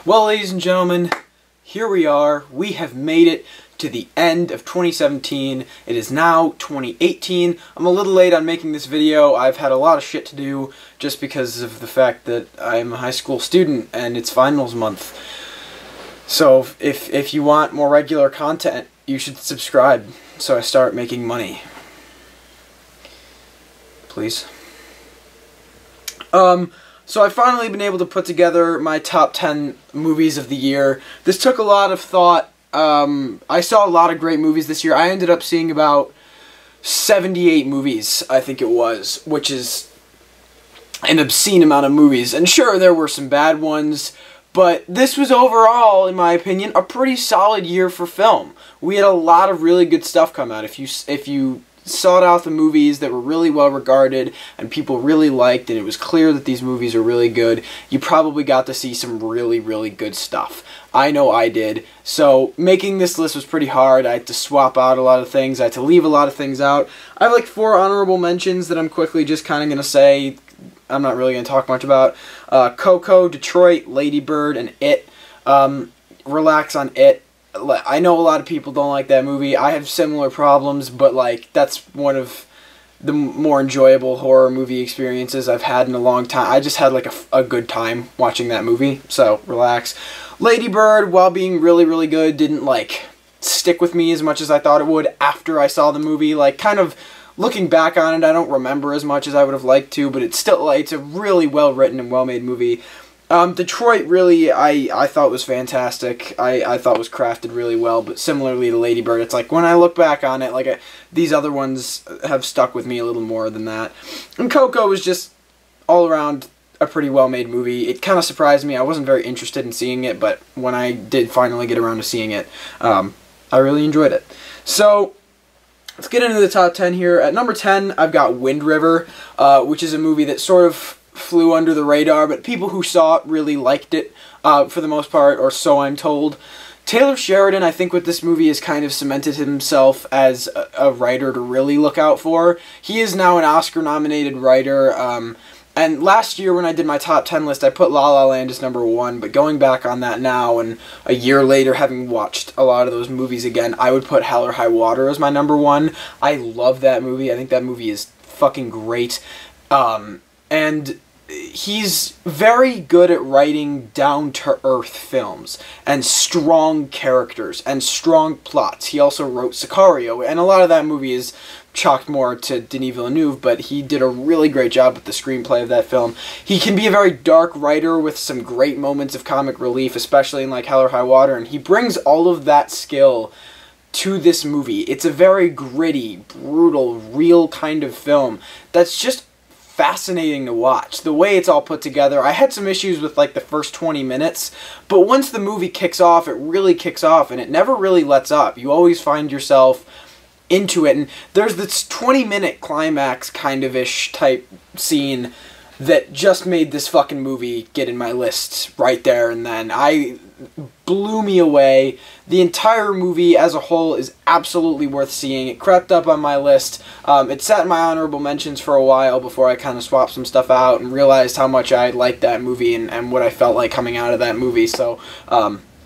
Well, ladies and gentlemen, here we are. We have made it to the end of 2017. It is now 2018. I'm a little late on making this video. I've had a lot of shit to do just because of the fact that I'm a high school student and it's finals month. So if you want more regular content, you should subscribe so I start making money. Please. So I've finally been able to put together my top 10 movies of the year. This took a lot of thought. I saw a lot of great movies this year. I ended up seeing about 78 movies, I think it was, which is an obscene amount of movies. And sure, there were some bad ones, but this was overall, in my opinion, a pretty solid year for film. We had a lot of really good stuff come out. If you sought out the movies that were really well regarded and people really liked, and it was clear that these movies are really good, you probably got to see some really, really good stuff. I know I did. So making this list was pretty hard. I had to swap out a lot of things. I had to leave a lot of things out. I have like 4 honorable mentions that I'm quickly just kind of going to say. I'm not really going to talk much about. Coco, Detroit, Lady Bird, and It. Relax on It. I know a lot of people don't like that movie. I have similar problems, but like that's one of the more enjoyable horror movie experiences I've had in a long time. I just had like a good time watching that movie, so relax. Lady Bird, while being really, really good, didn't like stick with me as much as I thought it would after I saw the movie. Like, kind of looking back on it, I don't remember as much as I would have liked to, but it's still like, it's a really well written and well made movie. Detroit, really, I thought was fantastic. I thought was crafted really well, but similarly to Lady Bird, it's like, when I look back on it, like, these other ones have stuck with me a little more than that. And Coco was just, all around, a pretty well-made movie. It kind of surprised me. I wasn't very interested in seeing it, but when I did finally get around to seeing it, I really enjoyed it. So, let's get into the top 10 here. At number 10, I've got Wind River, which is a movie that sort of flew under the radar, but people who saw it really liked it for the most part, or so I'm told. Taylor Sheridan, I think with this movie, has kind of cemented himself as a writer to really look out for. He is now an Oscar-nominated writer, and last year when I did my top 10 list, I put La La Land as number 1, but going back on that now, and a year later having watched a lot of those movies again, I would put Hell or High Water as my number 1. I love that movie. I think that movie is fucking great. And he's very good at writing down-to-earth films and strong characters and strong plots. He also wrote Sicario, and a lot of that movie is chalked more to Denis Villeneuve, but he did a really great job with the screenplay of that film. He can be a very dark writer with some great moments of comic relief, especially in like Hell or High Water, and he brings all of that skill to this movie. It's a very gritty, brutal, real kind of film that's just fascinating to watch. The way it's all put together. I had some issues with like the first 20 minutes, but once the movie kicks off, it really kicks off, and it never really lets up. You always find yourself into it, and there's this 20-minute climax kind of ish type scene that just made this fucking movie get in my list right there and then. Blew me away. The entire movie as a whole is absolutely worth seeing. It crept up on my list. It sat in my honorable mentions for a while before I kind of swapped some stuff out and realized how much I liked that movie and what I felt like coming out of that movie. So,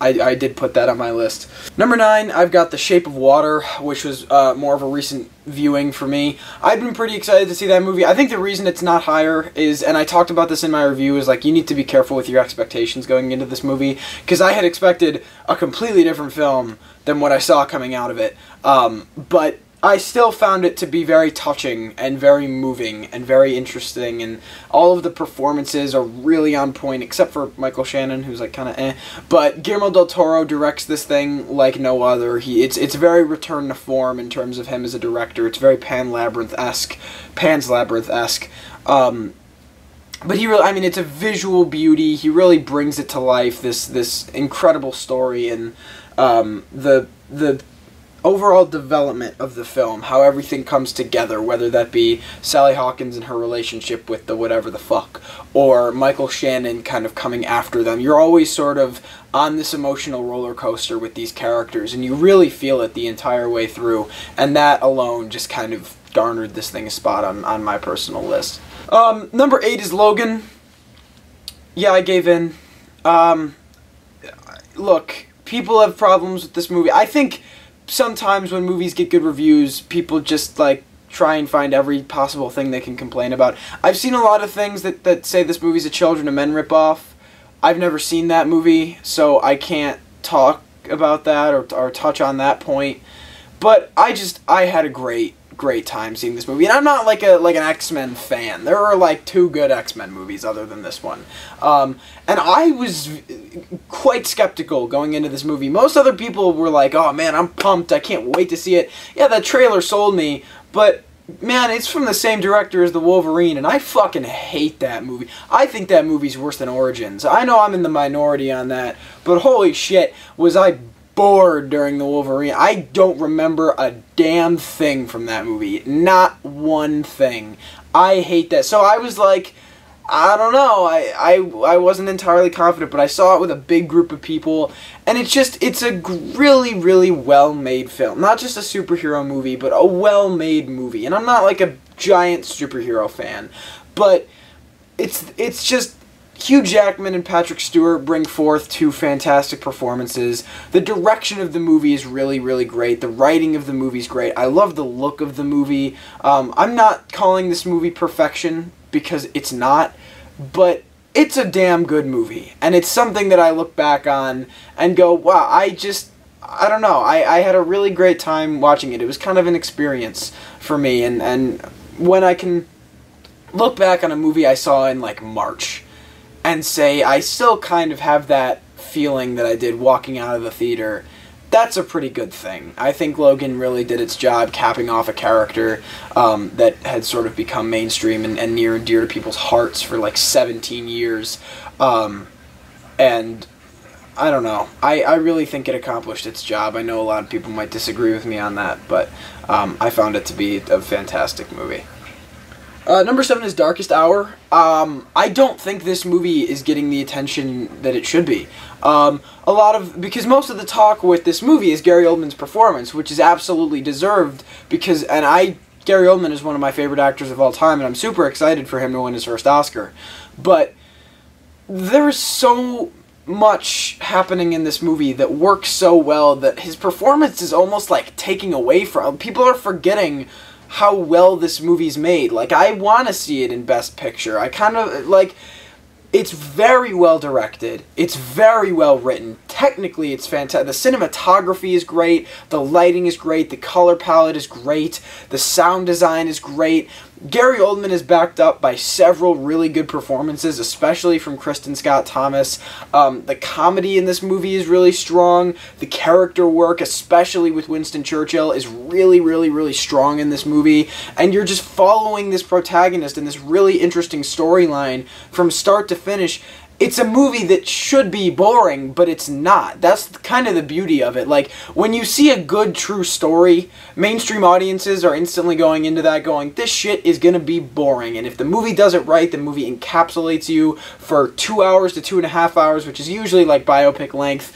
I did put that on my list. Number 9, I've got The Shape of Water, which was more of a recent viewing for me. I've been pretty excited to see that movie. I think the reason it's not higher is, and I talked about this in my review, is like you need to be careful with your expectations going into this movie, because I had expected a completely different film than what I saw coming out of it. But I still found it to be very touching and very moving and very interesting, and all of the performances are really on point, except for Michael Shannon, who's like kind of eh. But Guillermo del Toro directs this thing like no other. It's very return to form in terms of him as a director. It's very Pan's Labyrinth-esque. But he really, I mean, it's a visual beauty. He really brings it to life, this incredible story, and the overall development of the film, how everything comes together, whether that be Sally Hawkins and her relationship with the whatever the fuck, or Michael Shannon kind of coming after them. You're always sort of on this emotional roller coaster with these characters, and you really feel it the entire way through, and that alone just kind of garnered this thing a spot on my personal list. Number 8 is Logan. Yeah, I gave in. look, people have problems with this movie. I think sometimes when movies get good reviews, people just, like, try and find every possible thing they can complain about. I've seen a lot of things that say this movie's a Children of Men ripoff. I've never seen that movie, so I can't talk about that or touch on that point. But I had a great time seeing this movie, and I'm not like an X-Men fan. There are like 2 good X-Men movies other than this one, and I was quite skeptical going into this movie. Most other people were like, "Oh man, I'm pumped! I can't wait to see it." Yeah, that trailer sold me, but man, it's from the same director as the Wolverine, and I fucking hate that movie. I think that movie's worse than Origins. I know I'm in the minority on that, but holy shit, was I bored during the Wolverine. I don't remember a damn thing from that movie. Not one thing. I hate that. So I was like, I don't know. I wasn't entirely confident, but I saw it with a big group of people, and it's a really, really well-made film. Not just a superhero movie, but a well-made movie. And I'm not like a giant superhero fan, but it's just Hugh Jackman and Patrick Stewart bring forth 2 fantastic performances. The direction of the movie is really, really great. The writing of the movie is great. I love the look of the movie. I'm not calling this movie perfection, because it's not, but it's a damn good movie. And it's something that I look back on and go, wow, I don't know. I had a really great time watching it. It was kind of an experience for me. And when I can look back on a movie I saw in like March and say I still kind of have that feeling that I did walking out of the theater, that's a pretty good thing. I think Logan really did its job capping off a character that had sort of become mainstream and near and dear to people's hearts for like 17 years. And I don't know. I really think it accomplished its job. I know a lot of people might disagree with me on that, but I found it to be a fantastic movie. Number 7 is Darkest Hour. I don't think this movie is getting the attention that it should be. Because most of the talk with this movie is Gary Oldman's performance, which is absolutely deserved, Gary Oldman is one of my favorite actors of all time, and I'm super excited for him to win his first Oscar. But there's so much happening in this movie that works so well that his performance is almost like taking away from... People are forgetting how well this movie's made. Like, I want to see it in Best Picture. I kind of, like, it's very well directed. It's very well written. Technically, it's fantastic. The cinematography is great. The lighting is great. The color palette is great. The sound design is great. Gary Oldman is backed up by several really good performances, especially from Kristen Scott Thomas. The comedy in this movie is really strong. The character work, especially with Winston Churchill, is really, really, really strong in this movie. And you're just following this protagonist in this really interesting storyline from start to finish. It's a movie that should be boring, but it's not. That's kind of the beauty of it. Like, when you see a good, true story, mainstream audiences are instantly going into that going, this shit is going to be boring. And if the movie does it right, the movie encapsulates you for 2 hours to 2.5 hours, which is usually like biopic length.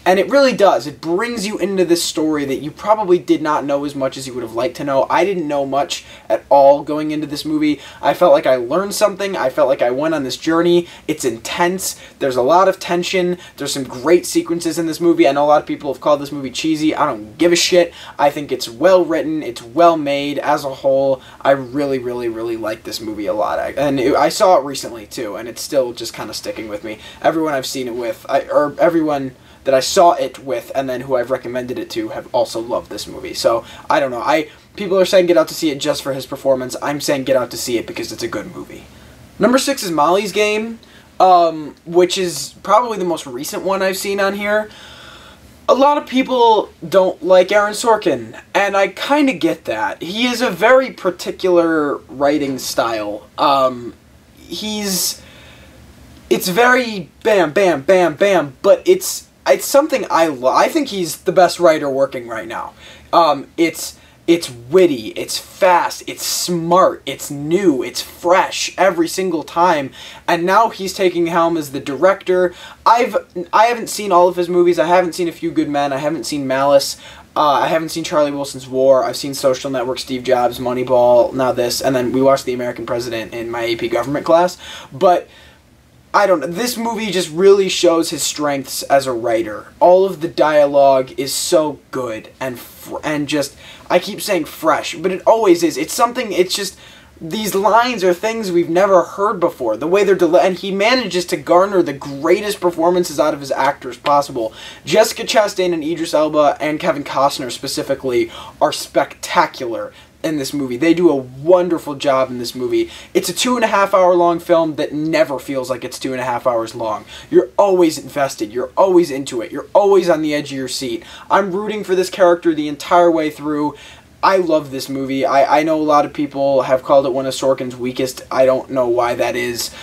And it really does. It brings you into this story that you probably did not know as much as you would have liked to know. I didn't know much at all going into this movie. I felt like I learned something. I felt like I went on this journey. It's intense. There's a lot of tension. There's some great sequences in this movie. I know a lot of people have called this movie cheesy. I don't give a shit. I think it's well written. It's well made as a whole. I really, really, really like this movie a lot. I saw it recently too, and it's still just kind of sticking with me. Everyone I've seen it with, everyone that I saw it with and then who I've recommended it to have also loved this movie. So, I don't know. People are saying get out to see it just for his performance. I'm saying get out to see it because it's a good movie. Number 6 is Molly's Game, which is probably the most recent one I've seen on here. A lot of people don't like Aaron Sorkin, and I kind of get that. He is a very particular writing style. It's very bam, bam, bam, bam, but it's something I love. I think he's the best writer working right now. It's witty, it's fast, it's smart, it's new, it's fresh every single time. And now he's taking helm as the director. I haven't seen all of his movies. I haven't seen A Few Good Men. I haven't seen Malice. I haven't seen Charlie Wilson's War. I've seen Social Network, Steve Jobs, Moneyball, now this, and then we watched The American President in my AP government class. But I don't know. This movie just really shows his strengths as a writer. All of the dialogue is so good and just, I keep saying fresh, but it always is. It's something, it's just, these lines are things we've never heard before. The way they're and he manages to garner the greatest performances out of his actors possible. Jessica Chastain and Idris Elba and Kevin Costner specifically are spectacular in this movie. They do a wonderful job in this movie. It's a 2.5 hour long film that never feels like it's 2.5 hours long. You're always invested. You're always into it. You're always on the edge of your seat. I'm rooting for this character the entire way through. I love this movie. I know a lot of people have called it one of Sorkin's weakest. I don't know why that is.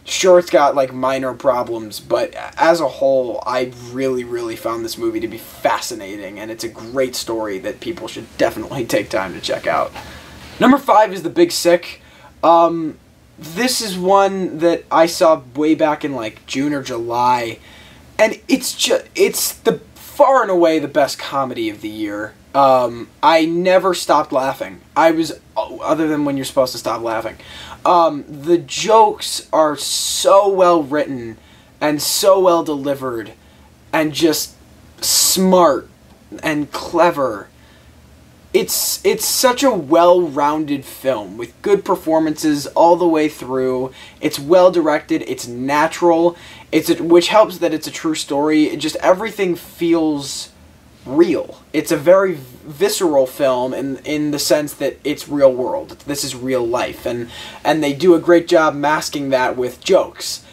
Sure, it's got like minor problems, but as a whole, I really, really found this movie to be fascinating, and it's a great story that people should definitely take time to check out. Number 5 is The Big Sick. This is one that I saw way back in like June or July, and it's the far and away the best comedy of the year. I never stopped laughing. Other than when you're supposed to stop laughing. The jokes are so well written and so well delivered and just smart and clever. It's such a well-rounded film with good performances all the way through. It's well directed. It's natural. Which helps that it's a true story. Everything feels real. It's a very visceral film in the sense that it's real world. This is real life, and they do a great job masking that with jokes,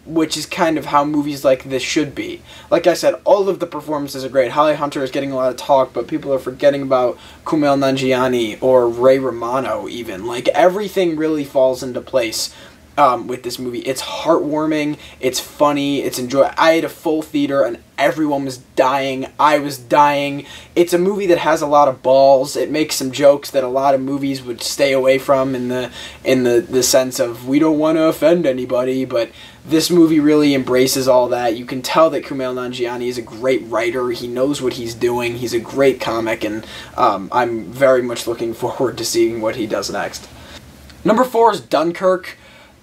which is kind of how movies like this should be. Like I said, all of the performances are great. Holly Hunter is getting a lot of talk, but people are forgetting about Kumail Nanjiani or Ray Romano even. Like, everything really falls into place with this movie. It's heartwarming, it's funny, it's enjoyable. I had a full theater and everyone was dying. I was dying. It's a movie that has a lot of balls. It makes some jokes that a lot of movies would stay away from in the sense of we don't want to offend anybody, but this movie really embraces all that. You can tell that Kumail Nanjiani is a great writer. He knows what he's doing. He's a great comic, and I'm very much looking forward to seeing what he does next. Number 4 is Dunkirk.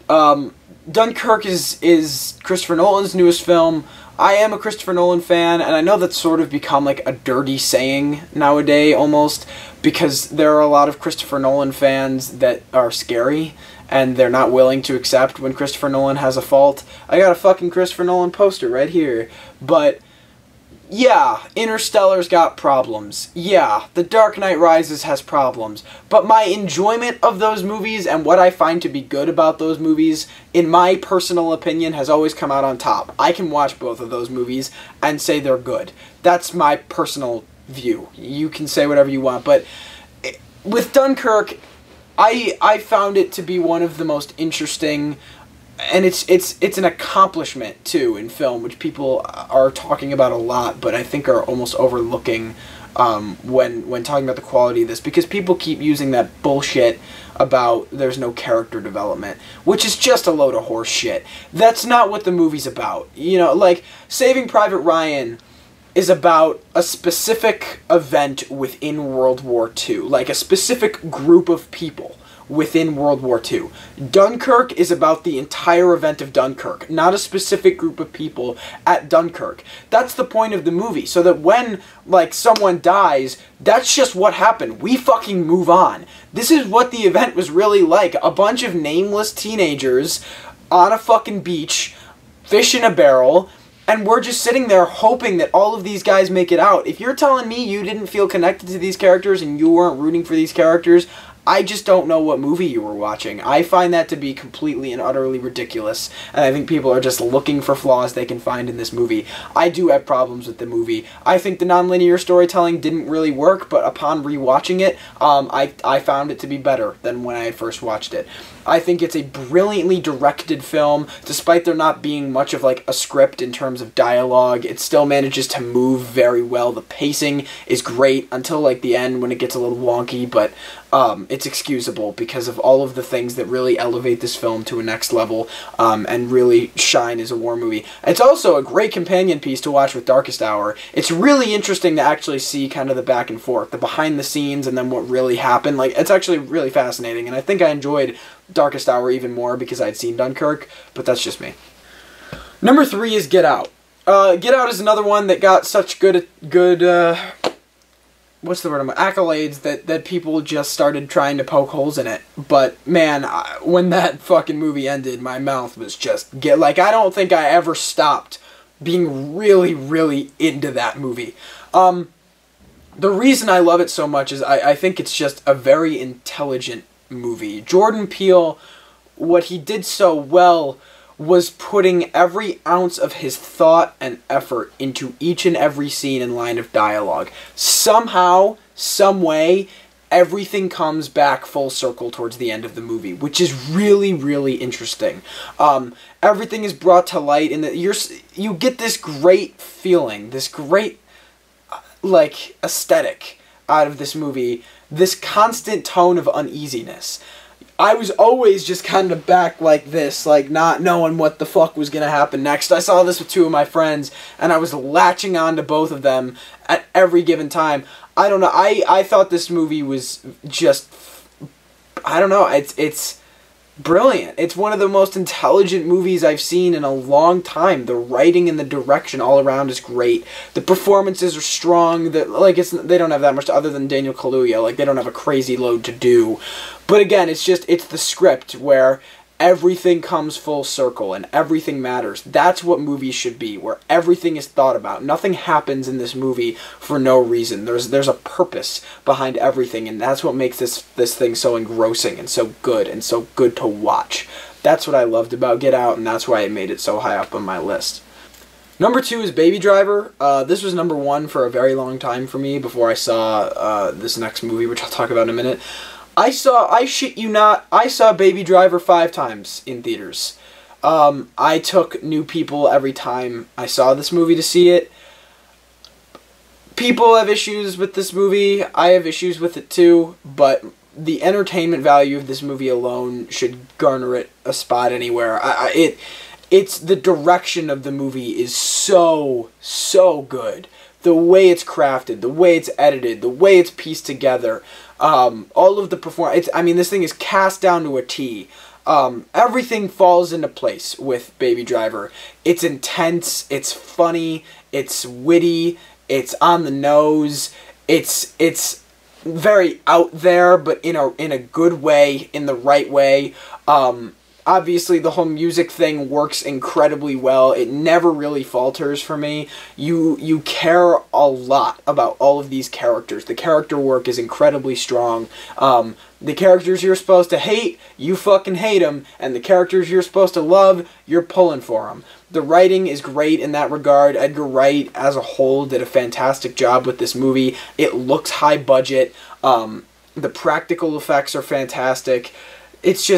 Dunkirk is Christopher Nolan's newest film. I am a Christopher Nolan fan, and I know that's sort of become like a dirty saying nowadays almost, because there are a lot of Christopher Nolan fans that are scary, and they're not willing to accept when Christopher Nolan has a fault. I got a fucking Christopher Nolan poster right here, but yeah, Interstellar's got problems. Yeah, The Dark Knight Rises has problems. But my enjoyment of those movies and what I find to be good about those movies, in my personal opinion, has always come out on top. I can watch both of those movies and say they're good. That's my personal view. You can say whatever you want, but with Dunkirk, I found it to be one of the most interesting, and it's an accomplishment too in film, which people are talking about a lot, but I think are almost overlooking when talking about the quality of this, because people keep using that bullshit about there's no character development, which is just a load of horse shit. That's not what the movie's about. You know, like Saving Private Ryan is about a specific event within World War II, like a specific group of people within World War II. Dunkirk is about the entire event of Dunkirk, not a specific group of people at Dunkirk. That's the point of the movie, so that when, like, someone dies, that's just what happened. We fucking move on. This is what the event was really like. A bunch of nameless teenagers on a fucking beach, fish in a barrel, and we're just sitting there hoping that all of these guys make it out. If you're telling me you didn't feel connected to these characters and you weren't rooting for these characters, I just don't know what movie you were watching. I find that to be completely and utterly ridiculous, and I think people are just looking for flaws they can find in this movie. I do have problems with the movie. I think the nonlinear storytelling didn't really work, but upon rewatching it, I found it to be better than when I had first watched it. I think it's a brilliantly directed film, despite there not being much of like a script in terms of dialogue. It still manages to move very well. The pacing is great until like the end when it gets a little wonky, but it's excusable because of all of the things that really elevate this film to a next level and really shine as a war movie. It's also a great companion piece to watch with Darkest Hour. It's really interesting to actually see kind of the back and forth, the behind the scenes, and then what really happened. Like, it's actually really fascinating, and I think I enjoyed Darkest Hour even more because I'd seen Dunkirk, but that's just me. Number 3 is Get Out. Get Out is another one that got such good what's the word? Accolades that people just started trying to poke holes in it. But man, when that fucking movie ended, my mouth was just I don't think I ever stopped being really, really into that movie. The reason I love it so much is I think it's just a very intelligent movie. Jordan Peele, what he did so well was putting every ounce of his thought and effort into each and every scene and line of dialogue. Somehow, some way, everything comes back full circle towards the end of the movie, which is really, really interesting. Everything is brought to light, and you get this great feeling, this great aesthetic out of this movie, this constant tone of uneasiness. I was always just kind of back like this, not knowing what the fuck was going to happen next. I saw this with 2 of my friends, and I was latching on to both of them at every given time. I don't know, I thought this movie was just, I don't know, it's brilliant. It's one of the most intelligent movies I've seen in a long time. The writing and the direction all around is great. The performances are strong. They don't have that much other than Daniel Kaluuya. They don't have a crazy load to do. But again, it's the script where everything comes full circle and everything matters. That's what movies should be, where everything is thought about. Nothing happens in this movie for no reason. There's a purpose behind everything, and that's what makes this thing so engrossing and so good to watch. That's what I loved about Get Out, and that's why it made it so high up on my list. Number 2 is Baby Driver. This was number 1 for a very long time for me before I saw this next movie, which I'll talk about in a minute. I shit you not, I saw Baby Driver 5 times in theaters. I took new people every time I saw this movie to see it. People have issues with this movie, I have issues with it too, but the entertainment value of this movie alone should garner it a spot anywhere. It's the direction of the movie is so good. The way it's crafted, the way it's edited, the way it's pieced together, all of the performance. This thing is cast down to a T. Everything falls into place with Baby Driver. It's intense, it's funny, it's witty, it's on the nose, it's very out there, but in a good way, in the right way. Obviously, the whole music thing works incredibly well. It never really falters for me. You care a lot about all of these characters. The character work is incredibly strong. The characters you're supposed to hate, you fucking hate them. And the characters you're supposed to love, you're pulling for them. The writing is great in that regard. Edgar Wright, as a whole, did a fantastic job with this movie. It looks high budget. The practical effects are fantastic. It's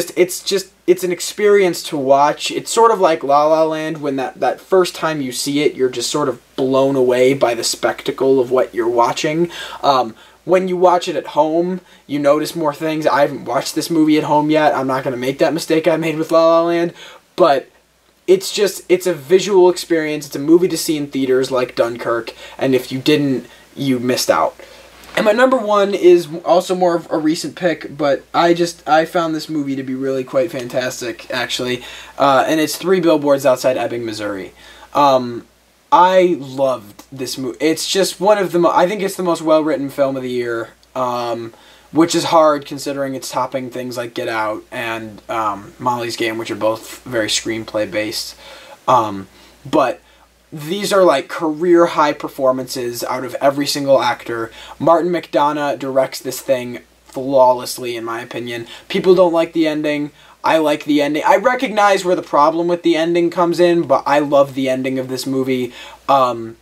an experience to watch. It's sort of like La La Land, when that first time you see it, you're just sort of blown away by the spectacle of what you're watching. When you watch it at home, you notice more things. I haven't watched this movie at home yet. I'm not going to make that mistake I made with La La Land, but it's a visual experience. It's a movie to see in theaters like Dunkirk, and if you didn't, you missed out. And my number 1 is also more of a recent pick, but I found this movie to be really quite fantastic, actually. And it's 3 Billboards Outside Ebbing, Missouri. I loved this movie. It's just one of the I think it's the most well-written film of the year, which is hard considering it's topping things like Get Out and Molly's Game, which are both very screenplay-based. But these are career high performances out of every single actor. Martin McDonagh directs this thing flawlessly, in my opinion. People don't like the ending. I like the ending. I recognize where the problem with the ending comes in, but I love the ending of this movie. It's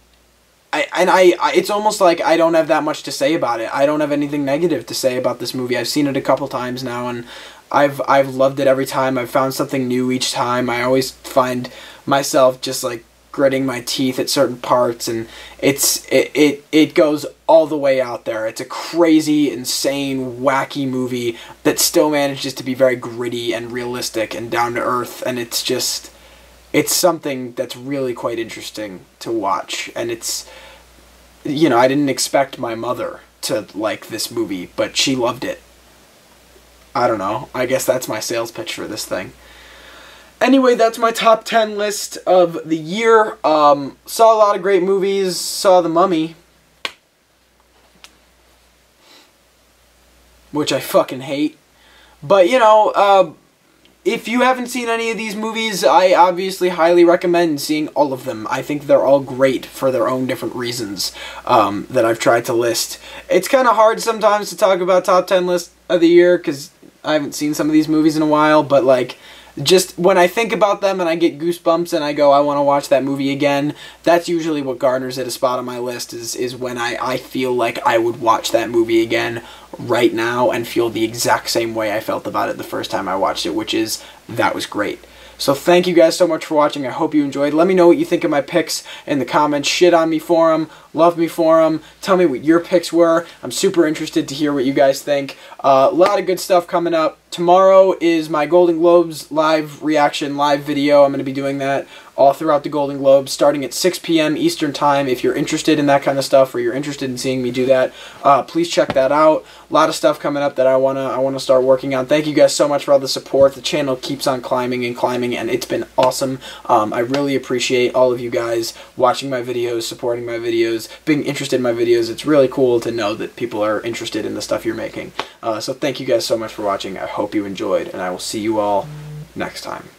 almost like I don't have that much to say about it. I don't have anything negative to say about this movie. I've seen it a couple times now, and I've loved it every time. I've found something new each time. I always find myself just gritting my teeth at certain parts, and it goes all the way out there. It's a crazy, insane, wacky movie that still manages to be very gritty and realistic and down to earth, and it's something that's really quite interesting to watch. And it's, I didn't expect my mother to like this movie, but she loved it. I don't know. I guess that's my sales pitch for this thing. Anyway, that's my top 10 list of the year. Saw a lot of great movies. Saw The Mummy, which I fucking hate. But, you know, if you haven't seen any of these movies, I obviously highly recommend seeing all of them. I think they're all great for their own different reasons that I've tried to list. It's kind of hard sometimes to talk about top 10 lists of the year because I haven't seen some of these movies in a while, but like, just when I think about them and I get goosebumps and I go, I want to watch that movie again, that's usually what garners at a spot on my list, is when I feel like I would watch that movie again right now and feel the exact same way I felt about it the first time I watched it, which is, that was great. So thank you guys so much for watching. I hope you enjoyed. Let me know what you think of my picks in the comments. Shit on me for them. Love me for them. Tell me what your picks were. I'm super interested to hear what you guys think. A lot of good stuff coming up. Tomorrow is my Golden Globes live reaction, live video. I'm going to be doing that all throughout the Golden Globes, starting at 6 p.m. Eastern Time. If you're interested in that kind of stuff, or you're interested in seeing me do that, please check that out. A lot of stuff coming up that I wanna start working on. Thank you guys so much for all the support. The channel keeps on climbing and climbing, and it's been awesome. I really appreciate all of you guys watching my videos, supporting my videos, being interested in my videos. It's really cool to know that people are interested in the stuff you're making. So thank you guys so much for watching. I hope you enjoyed, and I will see you all next time.